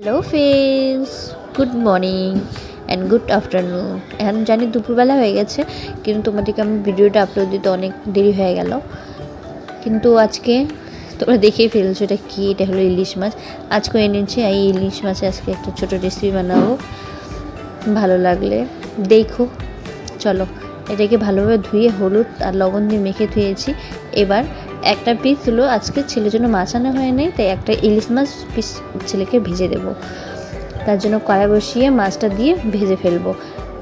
Hello friends, good morning and good afternoon. এখন জানি দুপুরবেলা হয়ে গেছে, কিন্তু তোমাদেরকে আমি ভিডিওটা আপলোড দিতে অনেক দেরি হয়ে গেল। কিন্তু আজকে তোমরা দেখেই ফেলছো এটা কী। এটা হলো ইলিশ মাছ। আজকে এনেছি এই ইলিশ মাছে আজকে একটা ছোটো রেসিপি বানাবো। ভালো লাগলে দেখো। চলো, এটাকে ভালোভাবে ধুয়ে হলুদ আর লবণ দিয়ে মেখে ধুয়েছি। এবার একটা পিস হলো, আজকে ছেলের জন্য মাছ আনা হয় নাই, তাই একটা ইলিশ মাছ পিস ছেলেকে ভেজে দেবো। তার জন্য কড়াই বসিয়ে মাছটা দিয়ে ভেজে ফেলবো।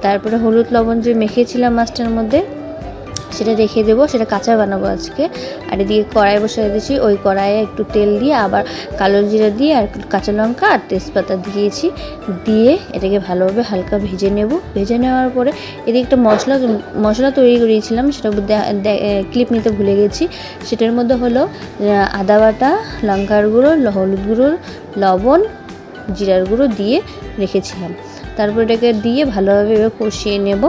তারপরে হলুদ লবণ যে মেখেছিলাম মাছটার মধ্যে সেটা রেখে দেবো, সেটা কাঁচা বানাবো আজকে। আর এদিকে কড়াই বসিয়ে দিয়েছি, ওই কড়াইয়ে একটু তেল দিয়ে আবার কালো জিরা দিয়ে আর কাঁচা লঙ্কা আর তেজপাতা দিয়েছি। দিয়ে এটাকে ভালোভাবে হালকা ভেজে নেব। ভেজে নেওয়ার পরে এদিকে একটা মশলা তৈরি করিয়েছিলাম, সেটা ক্লিপ নিতে ভুলে গেছি। সেটার মধ্যে হলো আদা বাটা, লঙ্কার গুঁড়ো, হলুদ গুঁড়ো, লবণ, জিরার গুঁড়ো দিয়ে রেখেছিলাম। তারপর এটাকে দিয়ে ভালোভাবে এবার কষিয়ে নেব।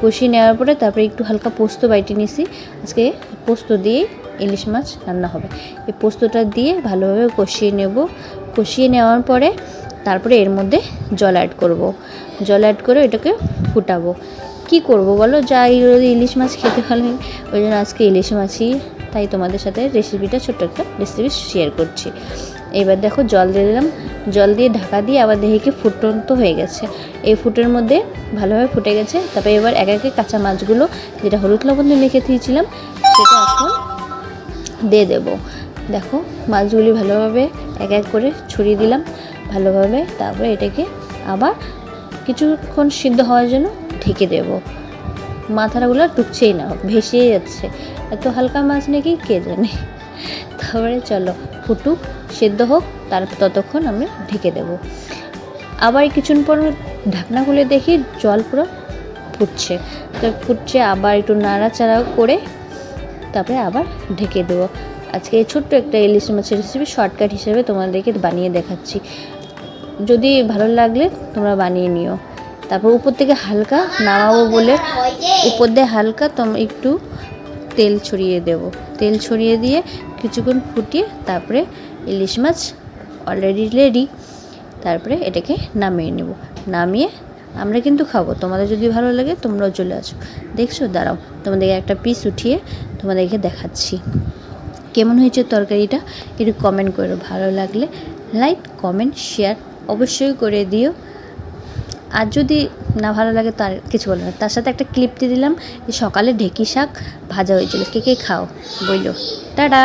কষিয়ে নেওয়ার পরে তারপরে একটু হালকা পোস্ত বাইটে নিছি। আজকে পোস্ত দিয়ে ইলিশ মাছ রান্না হবে। এই পোস্তটা দিয়ে ভালোভাবে কষিয়ে নেব। কষিয়ে নেওয়ার পরে তারপরে এর মধ্যে জল অ্যাড করব। জল অ্যাড করে এটাকে ফুটাবো। কি করব বলো, যা ইলিশ মাছ খেতে ভালো, ওই জন্য আজকে ইলিশ মাছই, তাই তোমাদের সাথে রেসিপিটা ছোট্ট একটা রেসিপি শেয়ার করছি। এবার দেখো জল দিয়ে দিলাম। জল দিয়ে ঢাকা দিয়ে আবার দেখি কি ফুটন্ত হয়ে গেছে। এই ফুটের মধ্যে ভালোভাবে ফুটে গেছে। তারপরে এবার এক একে কাঁচা মাছগুলো যেটা হলুদ লবণ দিয়ে মেখে দিয়েছিলাম সেটা এখন দিয়ে দেব। দেখো মাছগুলি ভালোভাবে এক এক করে ছড়িয়ে দিলাম ভালোভাবে। তারপরে এটাকে আবার কিছুক্ষণ সিদ্ধ হওয়ার জন্য ঢেকে দেব। মাথাগুলো টুকছেই না, ভেসেই যাচ্ছে। এত হালকা মাছ নাকি কে জানে। তারপরে চলো ফুটুক, সেদ্ধ হোক, ততক্ষণ আমি ঢেকে দেব। আবার কিছুক্ষণ পর ঢাকনা খুলে দেখি জল পুরো ফুটছে। তো ফুটছে, আবার একটু নাড়াচাড়া করে তারপরে আবার ঢেকে দেবো। আজকে ছোট্ট একটা ইলিশ মাছের রেসিপি শর্টকাট হিসেবে তোমাদেরকে বানিয়ে দেখাচ্ছি। যদি ভালো লাগলে তোমরা বানিয়ে নিও। তারপর উপর থেকে হালকা নামাবো বলে উপর দিয়ে হালকা একটু তেল ছড়িয়ে দেব। তেল ছড়িয়ে দিয়ে কিছুক্ষণ ফুটিয়ে তারপরে ইলিশ মাছ অলরেডি রেডি। তারপরে এটাকে নামিয়ে নেব। নামিয়ে আমরা কিন্তু খাবো। তোমাদের যদি ভালো লাগে তোমরাও চলে আসো। দেখছো, দাঁড়াও তোমাদেরকে একটা পিস উঠিয়ে তোমাদেরকে দেখাচ্ছি কেমন হয়েছে তরকারিটা। একটু কমেন্ট করো, ভালো লাগলে লাইক কমেন্ট শেয়ার অবশ্যই করে দিও। আর যদি না ভালো লাগে তার কিছু বলে না। তার সাথে একটা ক্লিপ দিয়ে দিলাম যে সকালে ঢেঁকি শাক ভাজা হয়েছিল, কে কে খাও বইলো। টাটা।